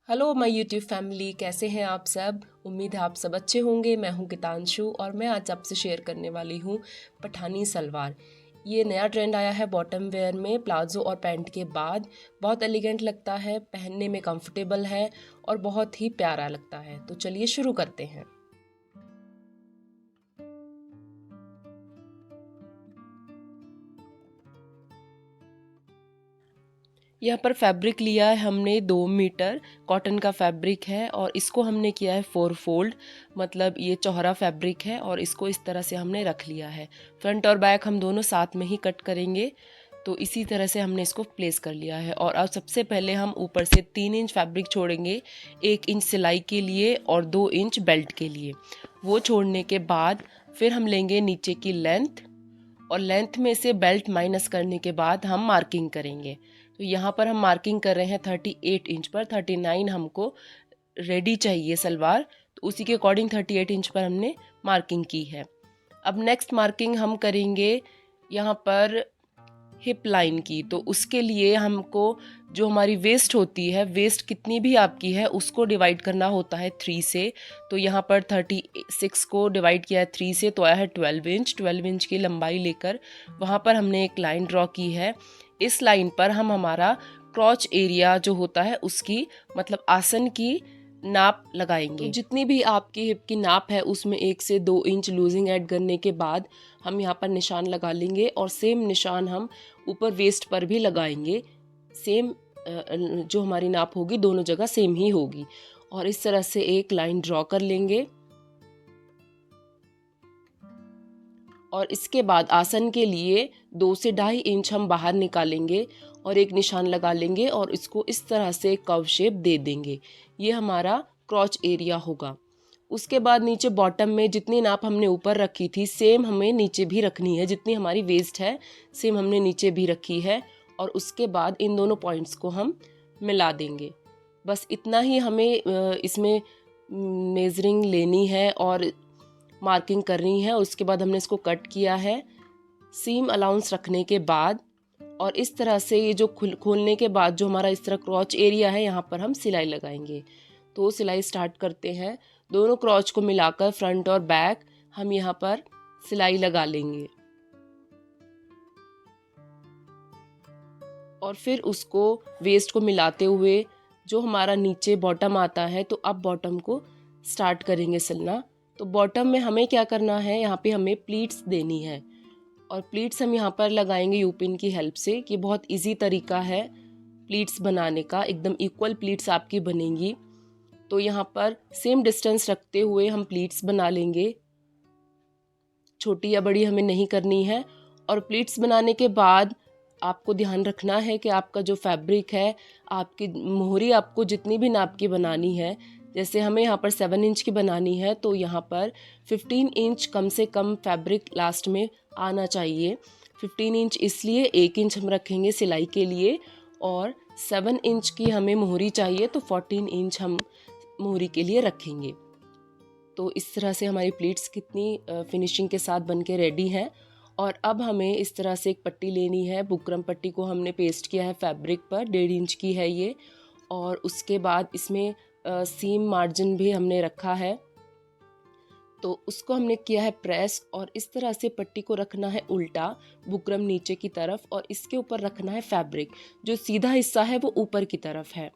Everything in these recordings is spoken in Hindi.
हेलो माय यूट्यूब फैमिली, कैसे हैं आप सब। उम्मीद है आप सब अच्छे होंगे। मैं हूं कितांशु और मैं आज आपसे शेयर करने वाली हूं पठानी सलवार। ये नया ट्रेंड आया है बॉटम वेयर में, प्लाजो और पैंट के बाद। बहुत एलिगेंट लगता है, पहनने में कंफर्टेबल है और बहुत ही प्यारा लगता है। तो चलिए शुरू करते हैं। यहाँ पर फैब्रिक लिया है हमने 2 मीटर कॉटन का फैब्रिक है और इसको हमने किया है 4 फोल्ड, मतलब ये चौहरा फैब्रिक है और इसको इस तरह से हमने रख लिया है। फ्रंट और बैक हम दोनों साथ में ही कट करेंगे, तो इसी तरह से हमने इसको प्लेस कर लिया है। और अब सबसे पहले हम ऊपर से 3 इंच फैब्रिक छोड़ेंगे, 1 इंच सिलाई के लिए और 2 इंच बेल्ट के लिए। वो छोड़ने के बाद फिर हम लेंगे नीचे की लेंथ और लेंथ में से बेल्ट माइनस करने के बाद हम मार्किंग करेंगे। तो यहाँ पर हम मार्किंग कर रहे हैं 38 इंच पर। 39 हमको रेडी चाहिए सलवार, तो उसी के अकॉर्डिंग 38 इंच पर हमने मार्किंग की है। अब नेक्स्ट मार्किंग हम करेंगे यहाँ पर हिप लाइन की। तो उसके लिए हमको जो हमारी वेस्ट होती है, वेस्ट कितनी भी आपकी है उसको डिवाइड करना होता है 3 से। तो यहाँ पर 36 को डिवाइड किया है 3 से, तो आया है 12 इंच। 12 इंच की लंबाई लेकर वहाँ पर हमने एक लाइन ड्रॉ की है। इस लाइन पर हम हमारा क्रॉच एरिया जो होता है उसकी, मतलब आसन की नाप लगाएंगे। तो जितनी भी आपकी हिप की नाप है उसमें 1 से 2 इंच लूजिंग ऐड करने के बाद हम यहाँ पर निशान लगा लेंगे और सेम निशान हम ऊपर वेस्ट पर भी लगाएंगे। सेम जो हमारी नाप होगी दोनों जगह सेम ही होगी। और इस तरह से एक लाइन ड्रॉ कर लेंगे और इसके बाद आसन के लिए 2 से 2.5 इंच हम बाहर निकालेंगे और एक निशान लगा लेंगे और इसको इस तरह से कर्व शेप दे देंगे। ये हमारा क्रॉच एरिया होगा। उसके बाद नीचे बॉटम में जितनी नाप हमने ऊपर रखी थी सेम हमें नीचे भी रखनी है। जितनी हमारी वेस्ट है सेम हमने नीचे भी रखी है और उसके बाद इन दोनों पॉइंट्स को हम मिला देंगे। बस इतना ही हमें इसमें मेजरिंग लेनी है और मार्किंग करनी है। उसके बाद हमने इसको कट किया है सीम अलाउंस रखने के बाद। और इस तरह से ये जो खोलने के बाद जो हमारा इस तरह क्रॉच एरिया है यहाँ पर हम सिलाई लगाएंगे। तो सिलाई स्टार्ट करते हैं। दोनों क्रॉच को मिलाकर फ्रंट और बैक हम यहाँ पर सिलाई लगा लेंगे और फिर उसको वेस्ट को मिलाते हुए जो हमारा नीचे बॉटम आता है, तो अब बॉटम को स्टार्ट करेंगे सिलना। तो बॉटम में हमें क्या करना है, यहाँ पे हमें प्लीट्स देनी है और प्लीट्स हम यहाँ पर लगाएंगे यूपिन की हेल्प से, कि बहुत इजी तरीका है प्लीट्स बनाने का। एकदम इक्वल प्लीट्स आपकी बनेंगी। तो यहाँ पर सेम डिस्टेंस रखते हुए हम प्लीट्स बना लेंगे, छोटी या बड़ी हमें नहीं करनी है। और प्लीट्स बनाने के बाद आपको ध्यान रखना है कि आपका जो फैब्रिक है, आपकी मोहरी आपको जितनी भी नाप की बनानी है, जैसे हमें यहाँ पर 7 इंच की बनानी है तो यहाँ पर 15 इंच कम से कम फैब्रिक लास्ट में आना चाहिए। 15 इंच इसलिए 1 इंच हम रखेंगे सिलाई के लिए और 7 इंच की हमें मोहरी चाहिए, तो 14 इंच हम मोहरी के लिए रखेंगे। तो इस तरह से हमारी प्लीट्स कितनी फिनिशिंग के साथ बन के रेडी हैं। और अब हमें इस तरह से एक पट्टी लेनी है। बुकरम पट्टी को हमने पेस्ट किया है फैब्रिक पर, 1.5 इंच की है ये। और उसके बाद इसमें सीम मार्जिन भी हमने रखा है, तो उसको हमने किया है प्रेस। और इस तरह से पट्टी को रखना है उल्टा, बुकरम नीचे की तरफ, और इसके ऊपर रखना है फैब्रिक। जो सीधा हिस्सा है वो ऊपर की तरफ है,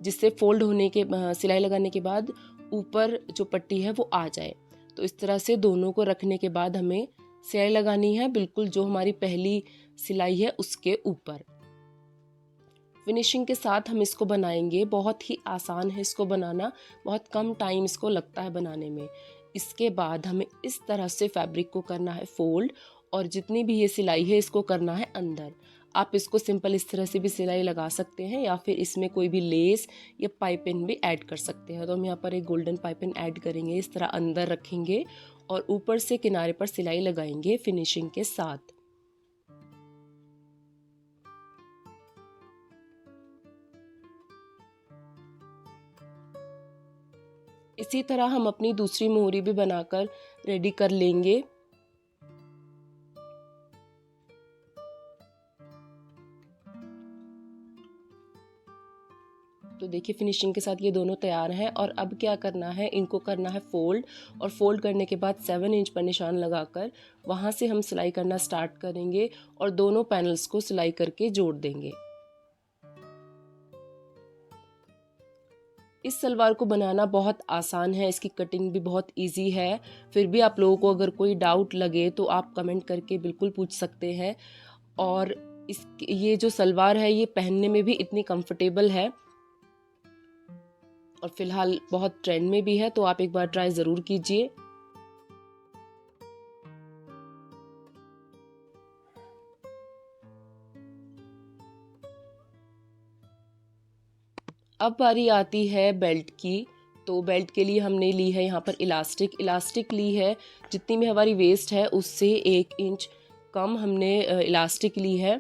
जिससे फोल्ड होने के सिलाई लगाने के बाद ऊपर जो पट्टी है वो आ जाए। तो इस तरह से दोनों को रखने के बाद हमें सिलाई लगानी है बिल्कुल जो हमारी पहली सिलाई है उसके ऊपर। फिनिशिंग के साथ हम इसको बनाएंगे। बहुत ही आसान है इसको बनाना, बहुत कम टाइम इसको लगता है बनाने में। इसके बाद हमें इस तरह से फैब्रिक को करना है फोल्ड और जितनी भी ये सिलाई है इसको करना है अंदर। आप इसको सिंपल इस तरह से भी सिलाई लगा सकते हैं या फिर इसमें कोई भी लेस या पाइपिंग भी ऐड कर सकते हैं। तो हम यहाँ पर एक गोल्डन पाइपिंग ऐड करेंगे, इस तरह अंदर रखेंगे और ऊपर से किनारे पर सिलाई लगाएंगे फिनिशिंग के साथ। इसी तरह हम अपनी दूसरी मोहरी भी बनाकर रेडी कर लेंगे। तो देखिए फिनिशिंग के साथ ये दोनों तैयार हैं। और अब क्या करना है, इनको करना है फोल्ड, और फोल्ड करने के बाद 7 इंच पर निशान लगाकर वहाँ से हम सिलाई करना स्टार्ट करेंगे और दोनों पैनल्स को सिलाई करके जोड़ देंगे। इस सलवार को बनाना बहुत आसान है, इसकी कटिंग भी बहुत इजी है। फिर भी आप लोगों को अगर कोई डाउट लगे तो आप कमेंट करके बिल्कुल पूछ सकते हैं। और ये जो सलवार है ये पहनने में भी इतनी कंफर्टेबल है और फिलहाल बहुत ट्रेंड में भी है, तो आप एक बार ट्राई ज़रूर कीजिए। अब बारी आती है बेल्ट की। तो बेल्ट के लिए हमने ली है यहाँ पर इलास्टिक ली है। जितनी भी हमारी वेस्ट है उससे 1 इंच कम हमने इलास्टिक ली है।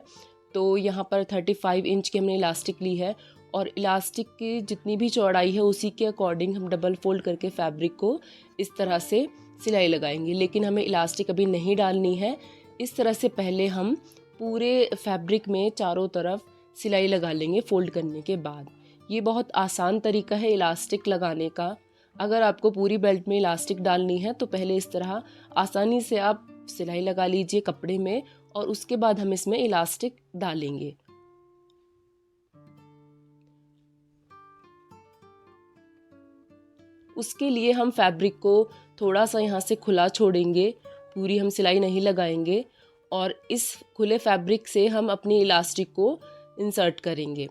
तो यहाँ पर 35 इंच की हमने इलास्टिक ली है और इलास्टिक की जितनी भी चौड़ाई है उसी के अकॉर्डिंग हम डबल फोल्ड करके फैब्रिक को इस तरह से सिलाई लगाएंगे। लेकिन हमें इलास्टिक अभी नहीं डालनी है। इस तरह से पहले हम पूरे फैब्रिक में चारों तरफ सिलाई लगा लेंगे फोल्ड करने के बाद। ये बहुत आसान तरीका है इलास्टिक लगाने का। अगर आपको पूरी बेल्ट में इलास्टिक डालनी है तो पहले इस तरह आसानी से आप सिलाई लगा लीजिए कपड़े में और उसके बाद हम इसमें इलास्टिक डालेंगे। उसके लिए हम फैब्रिक को थोड़ा सा यहाँ से खुला छोड़ेंगे, पूरी हम सिलाई नहीं लगाएंगे और इस खुले फैब्रिक से हम अपनी इलास्टिक को इंसर्ट करेंगे।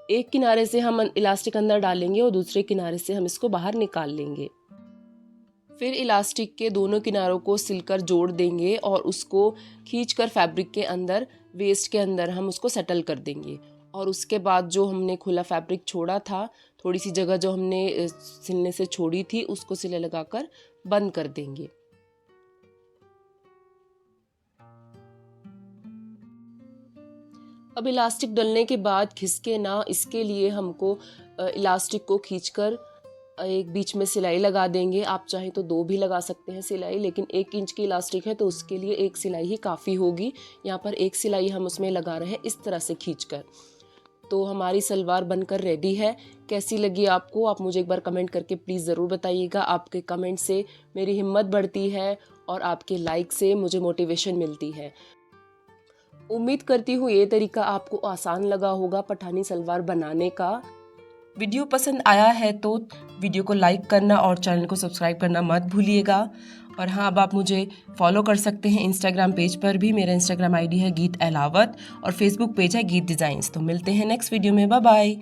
एक किनारे से हम इलास्टिक अंदर डालेंगे और दूसरे किनारे से हम इसको बाहर निकाल लेंगे। फिर इलास्टिक के दोनों किनारों को सिलकर जोड़ देंगे और उसको खींचकर फैब्रिक के अंदर, वेस्ट के अंदर हम उसको सेटल कर देंगे। और उसके बाद जो हमने खुला फैब्रिक छोड़ा था, थोड़ी सी जगह जो हमने सिलने से छोड़ी थी उसको सिले लगाकर बंद कर देंगे। अब इलास्टिक डलने के बाद खिसके ना, इसके लिए हमको इलास्टिक को खींचकर एक बीच में सिलाई लगा देंगे। आप चाहे तो 2 भी लगा सकते हैं सिलाई, लेकिन 1 इंच की इलास्टिक है तो उसके लिए 1 सिलाई ही काफ़ी होगी। यहाँ पर 1 सिलाई हम उसमें लगा रहे हैं इस तरह से खींचकर। तो हमारी सलवार बनकर रेडी है। कैसी लगी आपको, आप मुझे एक बार कमेंट करके प्लीज़ ज़रूर बताइएगा। आपके कमेंट से मेरी हिम्मत बढ़ती है और आपके लाइक से मुझे मोटिवेशन मिलती है। उम्मीद करती हूँ ये तरीका आपको आसान लगा होगा पठानी सलवार बनाने का। वीडियो पसंद आया है तो वीडियो को लाइक करना और चैनल को सब्सक्राइब करना मत भूलिएगा। और हाँ, अब आप मुझे फॉलो कर सकते हैं इंस्टाग्राम पेज पर भी। मेरा इंस्टाग्राम आईडी है गीत अहलावत और फेसबुक पेज है गीत डिज़ाइंस। तो मिलते हैं नेक्स्ट वीडियो में। Bye bye.